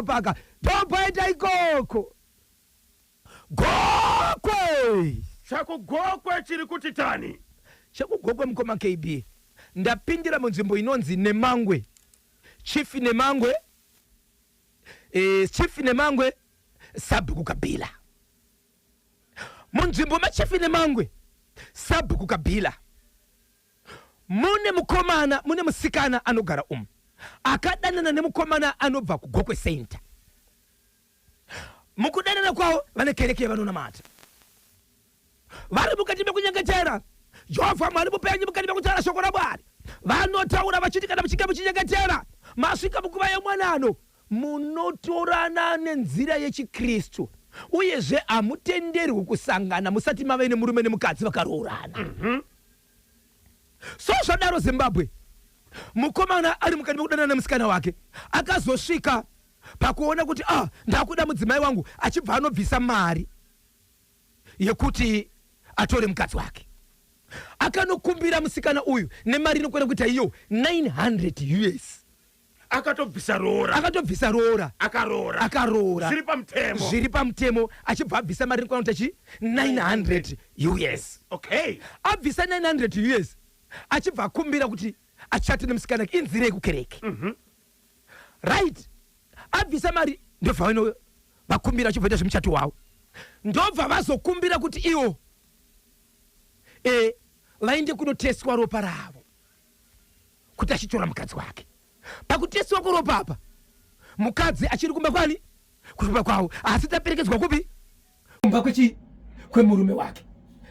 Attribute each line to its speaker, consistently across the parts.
Speaker 1: paka topaita ikoko gokwe
Speaker 2: chakugokwe chiri kuti tani
Speaker 1: chakugokwe mukoma KB ndapindira munzvimbo inonzi Nemangwe Chief Nemangwe Sabhuku Kabila munzvimbo machief Nemangwe Sabhuku Kabila mune musikana anogara akadanana nemukomana anobva kuGokwe Center. Mukudanana kwawo vane kereke vanonamata vari mukati mekunyengetera Jehovha Mwari mupenyu mukati mekutaura shoko raMwari vanotaura vachiti kana muchinge muchinyengetera masvika mukuva yemwanano munotorana nenzira yechiKristu uyezve hamutenderwi kusangana musati mave nemurume nemukadzi vakaroorana. So zvadaro Zimbabwe mukomana ari mukati mekudanana nemusikana wake akazosvika pakuona kuti ndakuda mudzimai wangu achibva anobvisa mari yekuti atore mukadzi wake akanokumbira musikana uyu nemari inokwenda kuita iyo $900
Speaker 2: akatobvisa roora
Speaker 1: akaroora
Speaker 2: zviri
Speaker 1: pamutemo achibva abvisa mari inokwenda kuita $900.
Speaker 2: Okay,
Speaker 1: abvisa $900 achibva akumbira kuti achate nemusikana inzira yekukereke. Right, abvisa mari ndobva vakumbira achibva zvemuchato wavo ndobva vazokumbira kuti iwo vaende kunoteswa ropa ravo kuti achitora mukadzi wake. Pakuteswa kweropa apa mukadzi achiri kumba kwani kuchimba kwawo asi taperekedzwa kupi kumba kwemurume wake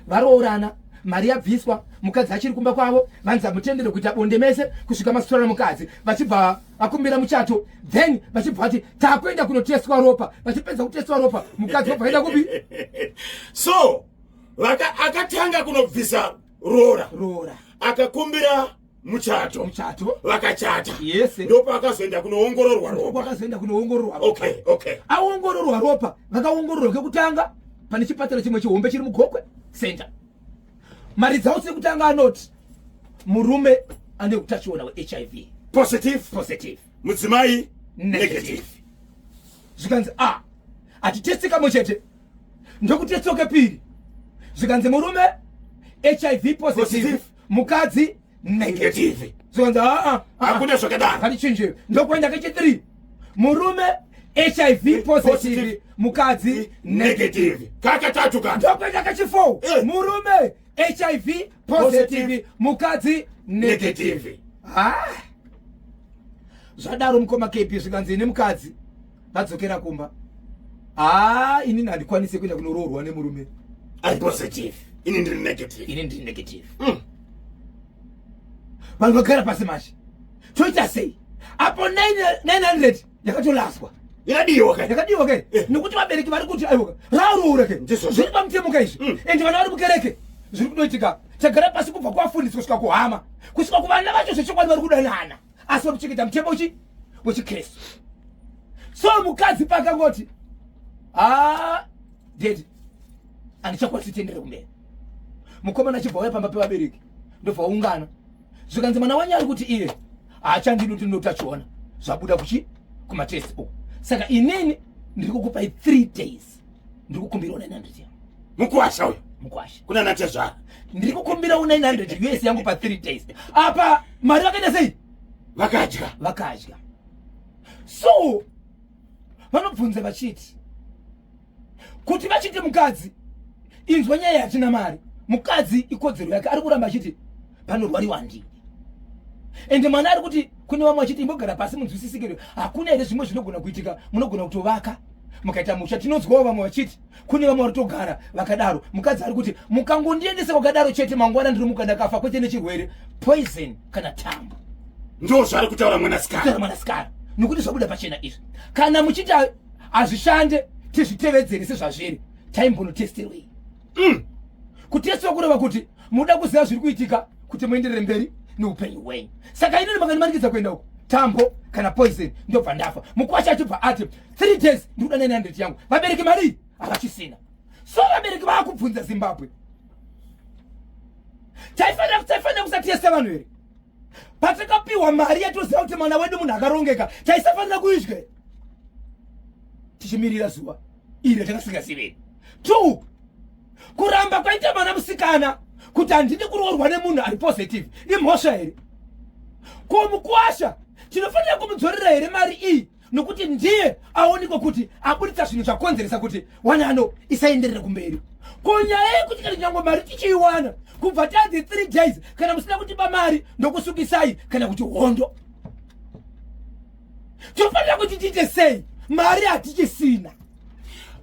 Speaker 1: varoorana mari yabviswa mukadzi achiri kumba kwavo vanzi amutendere kuita bonde mese kusvika masitora mukadzi vachibva vakumbira muchato then vachibva vati takuenda kunoteswa ropa vachipedza kuteswa ropa mukadzi wabva aenda kupi
Speaker 2: so akatanga kunobvisa roora akakumbira muchato vakachata ndopa akazoenda kunoongororwa ropa. Okay.
Speaker 1: Aongororwa ropa vakaongororwa kekutanga pane chipatara chimwe chihombe chiri muGokwe Center. Mari dzavo sekutanga anoti murume ane utachiona weHIV positive
Speaker 2: mudzimai negative.
Speaker 1: Zvikanzi atitesti kamwe chete ndokutesti kepiri zvikanzi murume HIV positive mukadzi negative. Zvikanzi
Speaker 2: hakuna zvakadaro
Speaker 1: hatichinjeyo ndokuenda kechi3 murume HIV positive mukadzi negative.
Speaker 2: Kakatatu kana
Speaker 1: ndokuenda kechi4 murume HIV positive mukadzi negative. Zvadaro mukoma KP zvikanzi nemukadzi vadzokera kumba inini handikwanisi kuenda kunoroorwa nemurume
Speaker 2: ari positive ini ndiri negative.
Speaker 1: Vanhu vagara pasi mashe toita sei apo 900 yakatolaswa
Speaker 2: yakadiwa
Speaker 1: kai nekuti vabereki vari kuti aiwa raroora kai zviri pamutemo kaizvi ende vana vari mukereke zviri kunoitika tagara pasi kubva kuvafundisi kusvika kuhama kusvika kuvana vacho zvechokwadi vari kudanana asi vari kuchengeta mutemo wechiKristu. So mukadzi pakangoti dedi handichakwanisi tendere kumberi mukomana achibva uya pamba pevabereki ndobva ungana zvikanzi mwana wanyu ari kuti iye haachandidi kuti ndinotachiona zvabuda kumatesti saka inini ndiri kukupai 3 days ndiri kukumbira $900 yangu
Speaker 2: mukuwasha uyo kuna natezvara
Speaker 1: ndiri kukumbira $900 yangu pa 3 days apa mari vakaenda sei vakadya. So vanobvunza vachiti kuti vachiti mukadzi inzwa nyaya yatina mari mukadzi ikodzero yake ari kuramba achiti panorwariwa ndini ende mwana ari kuti kune vamwe vachiti imbogara pasi munzwisisikire hakuna here zvimwe zvinogona kuitika munogona kutovaka mukaita musha. Tinonzwawo vamwe vachiti kune vamwe varitogara vakadaro mukadzi ari kuti mukangondiendesa kwakadaro chete mangwana ndiri muka ndakafa kwete nechirwere poison kana tambo.
Speaker 2: Ndo zvari kutaura
Speaker 1: mwanasikana nokuti zvabuda pachena izvi kana muchiti hazvishande tizvitevedzere sezvazviri taimbonotestirwei kutestiwa kureva kuti muda kuziva zviri kuitika kuti muenderere mberi neupenyu hwenyu. Saka inini makandimanikidza kuenda uko tambo kana poison ndobva ndafa. Mukwasha achibva ati 3 days ndikuda $900 yangu vabereki mari havachisina. So vabereki vaakubvunza Zimbabwe taifanira kusatesta vanhu here patakapiwa mari yatoziva kuti mwana wedu munhu akarongeka taisafanira kuizve tichimirira zuva iri takasingaziveni. 2 kuramba kwaita mwana musikana kuti handidi kuroorwa nemunhu ari positive imhosva here. Kumukwasha tinofanira kumudzorera here mari iyi nokuti ndiye aonekwa kuti abuditsa zvinhu zvakonzeresa kuti wanano isaenderera kumberi. Kunyaya yekuti kana nyange mari tichiiwana kubva tadzi 3 days kana musina kutipa mari ndokusukisai kana kuti hondo. Tinofanira kuti tiite sei? Mari hatichisina.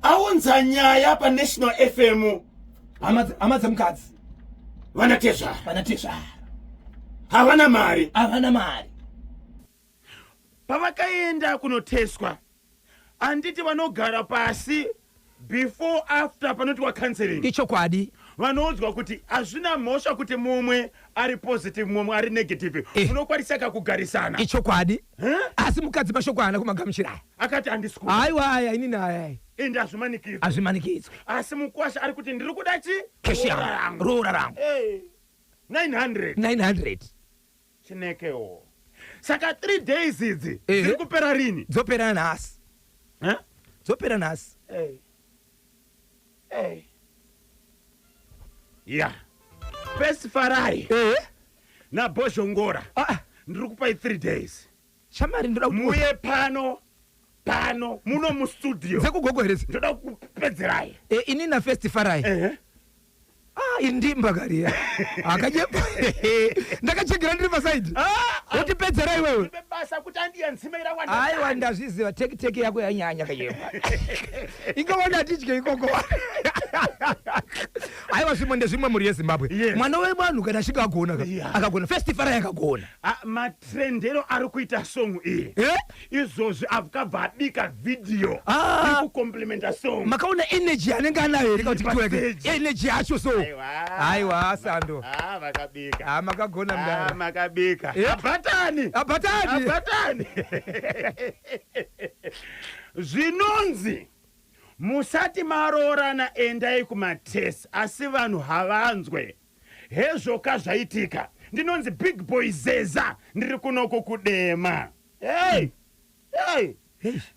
Speaker 2: Aunza nyaya paNational FM.
Speaker 1: Hama dzemukadzi
Speaker 2: vanatezvara havana mari. Pavakaenda kunoteswa anditi vanogara pasi before after panoitwa counseling.
Speaker 1: Ichokwadi
Speaker 2: vanoudzwa kuti hazvina mhosva kuti mumwe ari positive mumwe ari negative. Unokwanisika kugarisana.
Speaker 1: Ichokwadi asi mukadzi mashoko haana kumagamuchira.
Speaker 2: Akati handisi ku.
Speaker 1: Aiwa inini ayai.
Speaker 2: Ende hazvimanikidzwe. Asi mukwasha ari kuti ndiri kuda chi?
Speaker 1: Keshi yangu. Roora rangu. 900.
Speaker 2: Chinekewo. Saka 3 days idzi dziri kupera rini?
Speaker 1: Dzopera nhasi. Dzopera nhasi.
Speaker 2: Ya. First Farai. NaBozhongora. Ndiri kupai 3 days.
Speaker 1: Shamari ndoda
Speaker 2: muye pano muno mustudio.
Speaker 1: Dzekugogoresa.
Speaker 2: Ndoda kupedzerai.
Speaker 1: Ini na First Farai. Indimba garia. Akajepa. Ndakachegera ndiri pasaidi. Utipedzerai wewe.
Speaker 2: Basa kuti andiyanzimeira wanda.
Speaker 1: Aiwa ndazviziva teki yako yanyanya kajepa. Ingaona tichike ikoko. Aiwa zvimwe muri yeZimbabwe. Mwana wevanhu kana asvika akagona First Farai akagona.
Speaker 2: Matrendero ari kuita song iyi. Izvozvi akabva abika video ikukomplimenta song.
Speaker 1: Makaona energy anenge anayo here kuti kiweke. Energy yacho so. Aiwa Sando.
Speaker 2: Vakabika.
Speaker 1: Makagona mdara.
Speaker 2: Makabika. Abatani. Zvinonzi musati maroorana endai kumatesi asi vanhu havanzwe. Hezvoka zvaitika. Ndinonzi big boy Zeza ndiri kunoko kudema.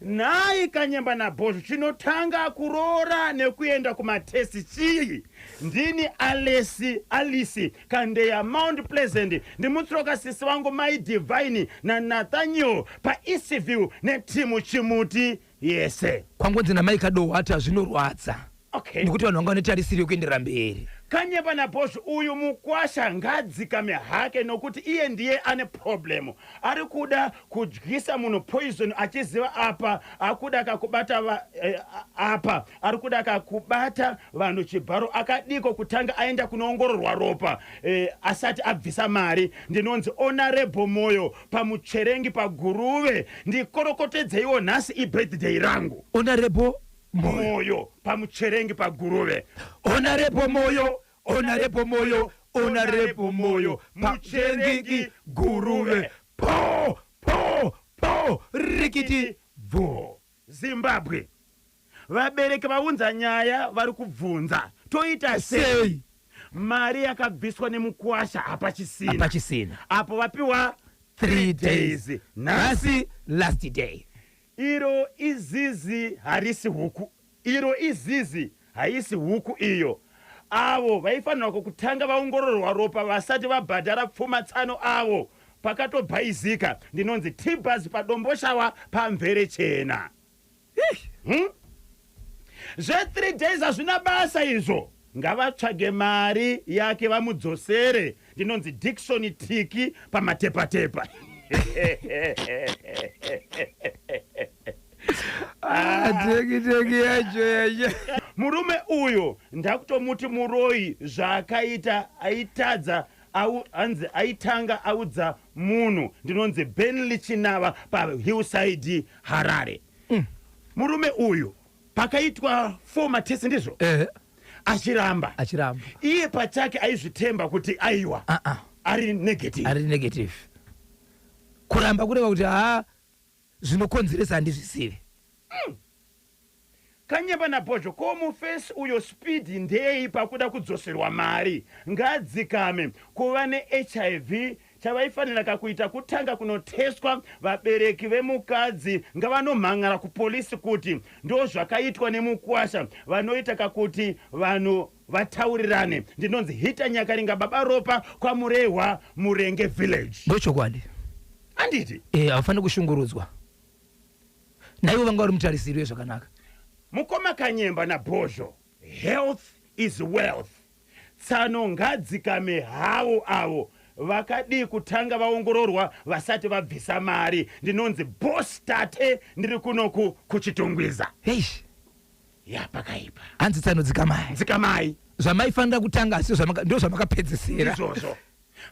Speaker 2: Nhai Kanyemba naBozho chinotanga kuroora nekuenda kumatesi chii? Ndini Alice Kandeya Mount Pleasant. Ndimutsiroka sisi wangu Mai Divine na Nathaniel pa Eastview netimu Chimuti yese.
Speaker 1: Kwangu ndina Mai Kadowa hata zvinorwadza. Nikuti vanhu vanga vanetarisiri kuenderera mberi.
Speaker 2: Kanyemba naBozho uyu mukwasha ngadzikame hake nokuti iye ndiye ane problem. Ari kuda kudyisa munhu poison achiziva apa akuda kakubata apa ari kuda kakubata vanhu chibharo akadiko kutanga aenda kunoongororwa ropa asati abvisa mari. Ndinonzi Honorable Moyo pamucherengi paguruve ndikorokotedzeiwo nhasi ibirthday rangu.
Speaker 1: Honorable
Speaker 2: Moyo pamucherengi paguruve.
Speaker 1: Honorable Moyo mucherengi guruve po rikiti vo.
Speaker 2: Zimbabwe vabereki vaunza nyaya vari kubvunza toita sei? Mari yakabviswa nemukwasha hapachisina. Apo vapiwa
Speaker 1: 3 days. Nhasi last day.
Speaker 2: Iro izizi haisi huku iyo. Avo vaifanirwa kutanga vaongororwa ropa vasati vabhadhara pfuma tsano avo pakatobhaizika. Ndinonzi Tibas padomboshawa pamvere chena. Zve3 days hazvina basa izvo. Ngavatsvage mari yake vamudzosere. Ndinonzi Dickson Tiki pamatepatepa. Murume uyo ndakutomuti muroyi zvakaita aitadza aitanga audza munhu. Ndinonzi Benley Chinava paHillside Harare. Murume uyu pakaitwa 4 matesi ndizvo achiramba iye pachake aizvitemba kuti aiwa ari negative.
Speaker 1: Kuramba kureva kuti zvinokonzeresa handizvisivi.
Speaker 2: Kanyemba naBozho ko mufesi uyo speed ndei pakuda kudzoserwa mari ngadzikame kuva neHIV chavaifanira kakuita kutanga kunoteswa vabereki vemukadzi ngavanomhang'ara kupolisi kuti ndo zvakaitwa nemukwasha vanoita kakuti vanhu vataurirane. Ndinonzi hita Nyakaringa baba ropa kwamurehwa Murenge village.
Speaker 1: Ndochokwadi.
Speaker 2: Anditi
Speaker 1: haufaniri kushungurudzwa naivo vanga vari mutarisiro zvakanaka.
Speaker 2: Mukoma Kanyemba naBhozho, health is wealth. Tsano ngadzikame havo avo vakadi kutanga vaongororwa vasati vabvisa mari. Ndinonzi boss tate ndiri kunoku kuchitungwiza.
Speaker 1: Eish.
Speaker 2: Ya pakaipa.
Speaker 1: Hanzi tsano dzikamai.
Speaker 2: Dzikamai.
Speaker 1: Zvamaifanira kutanga asi ndo zvamakapedzisira.
Speaker 2: Izvozvo.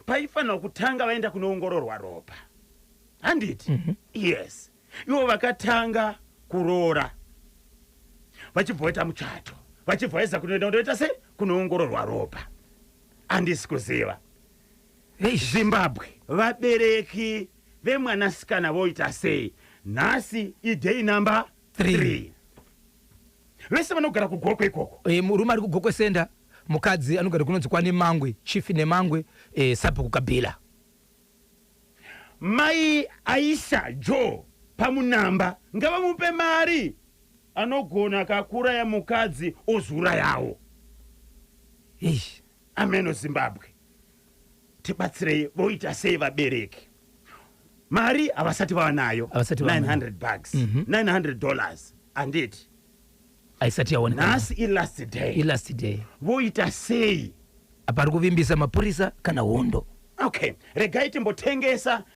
Speaker 2: Paifanira kutanga vaenda kunoongororwa ropa. Handiti? Yes. Ivo vakatanga kuroora. Vachibvoita muchato. Vachibvaisa kunoita sei? Kunoongororwa ropa. Handisi kuziva. Zimbabwe. Vabereki vemwanasikana voita sei? Nhasi idei number 3. Vese vanogara kugokwe ikoko.
Speaker 1: Murume ari kugokwe senda, mukadzi anogara kunonzi Kwane Mangwe, Chief neMangwe, Sabhuku Kabila.
Speaker 2: Mai Aisha Joe pamunamba ngavamupe mari anogona kakura ya mukadzi ozura yawo. Ameno Zimbabwe. Tibatsirei voita sei vabereki. Mari havasati vanayo. $900. $900. Anditi.
Speaker 1: Aisati yaoneka.
Speaker 2: Nasi last day. Voita sei.
Speaker 1: Apari kuvimbisa mapurisa kana hondo.
Speaker 2: Okay, regai timbotengesa